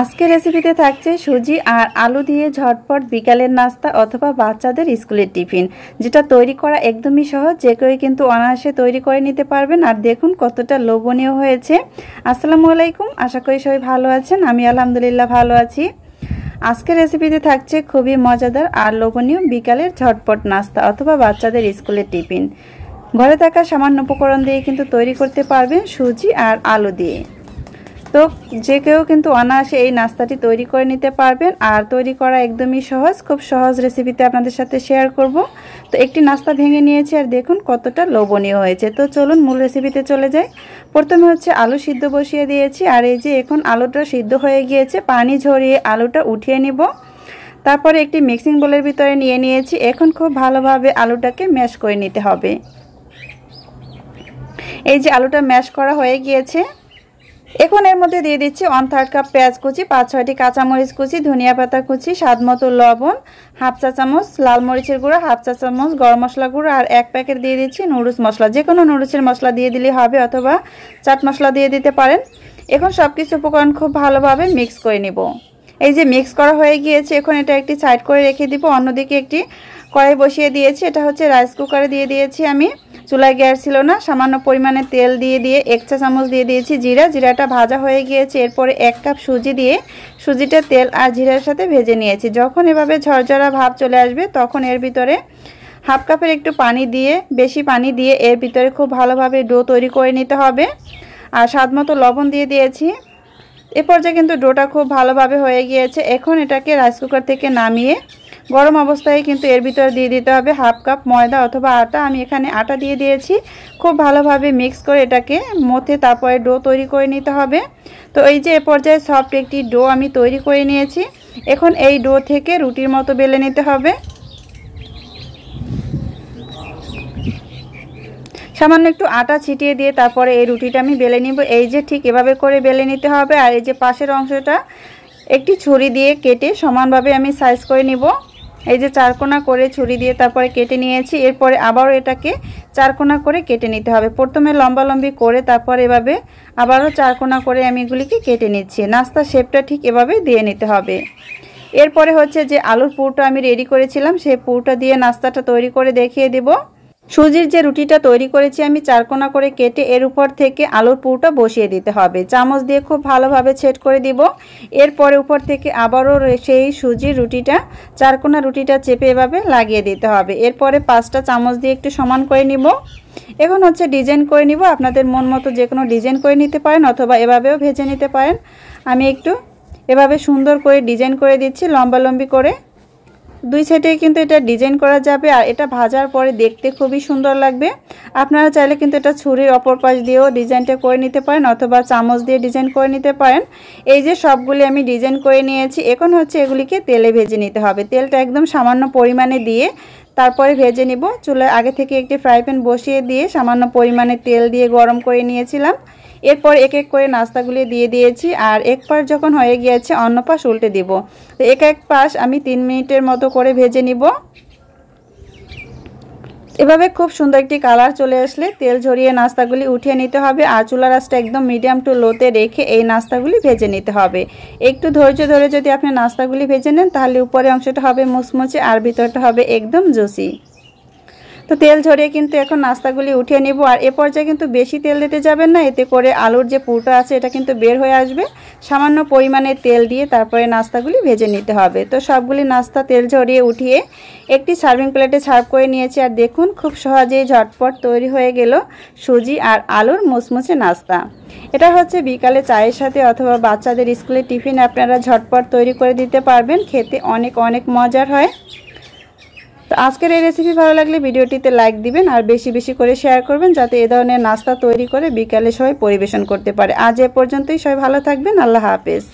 আজকের রেসিপিতে থাকছে সুজি আর আলু দিয়ে ঝটপট বিকালের নাস্তা অথবা বাচ্চাদের স্কুলের টিফিন, যেটা তৈরি করা একদমই সহজ। যে কেউ কিন্তু অনায়াসে তৈরি করে নিতে পারবেন। আর দেখুন কতটা লোভনীয় হয়েছে। আসসালামু আলাইকুম, আশা করি সবাই ভালো আছেন। আমি আলহামদুলিল্লাহ ভালো আছি। আজকের রেসিপিতে থাকছে খুবই মজাদার আর লোভনীয় বিকালের ঝটপট নাস্তা অথবা বাচ্চাদের স্কুলের টিফিন। ঘরে থাকা সামান্য উপকরণ দিয়ে কিন্তু তৈরি করতে পারবেন সুজি আর আলু দিয়ে। তো যে কেউ কিন্তু অনায়াসে এই নাস্তাটি তৈরি করে নিতে পারবেন। আর তৈরি করা একদমই সহজ, খুব সহজ রেসিপিতে আপনাদের সাথে শেয়ার করব। তো একটি নাস্তা ভেঙে নিয়েছি আর দেখুন কতটা লোভনীয় হয়েছে। তো চলুন মূল রেসিপিতে চলে যাই। প্রথমে হচ্ছে আলু সিদ্ধ বসিয়ে দিয়েছি। আর এই যে এখন আলুটা সিদ্ধ হয়ে গিয়েছে, পানি ঝরিয়ে আলুটা উঠিয়ে নিব। তারপরে একটি মিক্সিং বোলের ভিতরে নিয়ে নিয়েছি। এখন খুব ভালোভাবে আলুটাকে ম্যাশ করে নিতে হবে। এই যে আলুটা ম্যাশ করা হয়ে গিয়েছে, এখন এর মধ্যে দিয়ে দিচ্ছি 1/3 কাপ পেঁয়াজ কুচি, 5-6টি কাঁচামরিচ কুচি, ধনিয়া পাতা কুচি, স্বাদ মতো লবণ, হাফ চা চামচ লাল মরিচের গুঁড়া, হাফ চা চামচ গরম মশলা গুঁড়ো আর 1 প্যাকেট দিয়ে দিচ্ছি নুডলস মশলা। যে কোনো নুডলসের মশলা দিয়ে দিলে হবে অথবা চাট মশলা দিয়ে দিতে পারেন। এখন সব কিছু উপকরণ খুব ভালোভাবে মিক্স করে নিব। এই যে মিক্স করা হয়ে গিয়েছে, এখন এটা একটি সাইড করে রেখে দিব। অন্যদিকে একটি কড়াই বসিয়ে দিয়েছি। এটা হচ্ছে রাইস কুকারে দিয়ে দিয়েছি আমি। চুলায় গ্যাস ছিল না। সামান্য পরিমাণে তেল দিয়ে 1 চা চামচ দিয়ে দিয়েছি জিরাটা ভাজা হয়ে গিয়েছে। এরপরে 1 কাপ সুজি দিয়ে সুজিটা তেল আর জিরার সাথে ভেজে নিয়েছি। যখন এভাবে ঝরঝরা ভাব চলে আসবে তখন এর ভিতরে হাফ কাপের একটু পানি দিয়ে, বেশি পানি দিয়ে এর ভিতরে খুব ভালোভাবে ডো তৈরি করে নিতে হবে। আর স্বাদ মতো লবণ দিয়ে দিয়েছি। এ পর্যায়ে কিন্তু ডোটা খুব ভালোভাবে হয়ে গিয়েছে। এখন এটাকে রাইস কুকার থেকে নামিয়ে গরম অবস্থায় কিন্তু এর ভিতরে দিয়ে দিতে হবে হাফ কাপ ময়দা অথবা আটা। আমি এখানে আটা দিয়ে দিয়েছি। খুব ভালোভাবে মিক্স করে এটাকে মথে তারপরে ডো তৈরি করে নিতে হবে। তো এই যে এ পর্যায়ে সফট একটি ডো আমি তৈরি করে নিয়েছি। এখন এই ডো থেকে রুটির মতো বেলে নিতে হবে। সামান্য একটু আটা ছিটিয়ে দিয়ে তারপরে এই রুটিটা আমি বেলে নিব। এই যে ঠিক এভাবে করে বেলে নিতে হবে। আর এই যে পাশের অংশটা একটি ছুরি দিয়ে কেটে সমানভাবে আমি সাইজ করে নিব। এই যে 4 কোণা করে ছুরি দিয়ে তারপরে কেটে নিয়েছি। এরপরে আবারও এটাকে 4 কোণা করে কেটে নিতে হবে। প্রথমে লম্বালম্বি করে তারপর এভাবে আবারও 4 কোণা করে আমি এগুলিকে কেটে নিচ্ছি। নাস্তার শেপটা ঠিক এভাবে দিয়ে নিতে হবে। এরপরে হচ্ছে যে আলুর পুরটা আমি রেডি করেছিলাম, সেই পুরটা দিয়ে নাস্তাটা তৈরি করে দেখিয়ে দেব। সুজির যে রুটিটা তৈরি করেছি আমি 4 কোণা করে কেটে এর উপর থেকে আলুর পুরটা বসিয়ে দিতে হবে। চামচ দিয়ে খুব ভালোভাবে ছেদ করে দিব। এরপরে উপর থেকে আবারও সেই সুজির রুটিটা 4 কোণা রুটিটা চেপে এভাবে লাগিয়ে দিতে হবে। এরপরে 5টা চামচ দিয়ে একটু সমান করে নিব। এখন হচ্ছে ডিজাইন করে নিব। আপনাদের মন মতো যে কোনো ডিজাইন করে নিতে পারেন অথবা এভাবেও ভেজে নিতে পারেন। আমি একটু এভাবে সুন্দর করে ডিজাইন করে দিচ্ছি লম্বালম্বি করে। দুই সাইডে কিন্তু এটা ডিজাইন করা যাবে। আর এটা ভাজার পরে দেখতে খুবই সুন্দর লাগবে। আপনারা চাইলে কিন্তু এটা ছুরির অপর পাশ দিয়েও ডিজাইনটা করে নিতে পারেন অথবা চামচ দিয়ে ডিজাইন করে নিতে পারেন। এই যে সবগুলি আমি ডিজাইন করে নিয়েছি। এখন হচ্ছে এগুলিকে তেলে ভেজে নিতে হবে। তেলটা একদম সামান্য পরিমাণে দিয়ে তারপরে ভেজে নিব। চুলায় আগে থেকে একটি ফ্রাই প্যান বসিয়ে দিয়ে সামান্য পরিমাণে তেল দিয়ে গরম করে নিয়েছিলাম। এরপর এক এক করে নাস্তাগুলি দিয়ে দিয়েছি। আর এক পাশ যখন হয়ে গিয়েছে অন্য পাশ উল্টে দিব। তো এক পাশ আমি 3 মিনিটের মতো করে ভেজে নিব। এভাবে খুব সুন্দর একটি কালার চলে আসলে তেল ঝরিয়ে নাস্তাগুলি উঠিয়ে নিতে হবে। আর চুলার আঁচটা একদম মিডিয়াম টু লোতে রেখে এই নাস্তাগুলি ভেজে নিতে হবে। একটু ধৈর্য ধরে যদি আপনি নাস্তাগুলি ভেজে নেন তাহলে উপরে অংশটা হবে মুচমুচে আর ভিতরটা হবে একদম জুসি। তো তেল ঝরিয়ে কিন্তু এখন নাস্তাগুলি উঠিয়ে নিব। আর এ পর্যায়ে কিন্তু বেশি তেল দিতে যাবেন না, এতে করে আলুর যে পুরটা আছে এটা কিন্তু বের হয়ে আসবে। সামান্য পরিমাণে তেল দিয়ে তারপরে নাস্তাগুলি ভেজে নিতে হবে। তো সবগুলি নাস্তা তেল ঝরিয়ে উঠিয়ে একটি সার্ভিং প্লেটে সার্ভ করে নিয়েছি। আর দেখুন খুব সহজেই ঝটপট তৈরি হয়ে গেল সুজি আর আলুর মুচমুচে নাস্তা। এটা হচ্ছে বিকালে চায়ের সাথে অথবা বাচ্চাদের স্কুলের টিফিন আপনারা ঝটপট তৈরি করে দিতে পারবেন। খেতে অনেক অনেক মজার হয়। তো আজকের এই রেসিপি ভালো লাগলে ভিডিওটিতে লাইক দিবেন আর বেশি বেশি করে শেয়ার করবেন, যাতে এ ধরনের নাস্তা তৈরি করে বিকালে সবাই পরিবেশন করতে পারে। আজ এ পর্যন্তই। সবাই ভালো থাকবেন। আল্লাহ হাফেজ।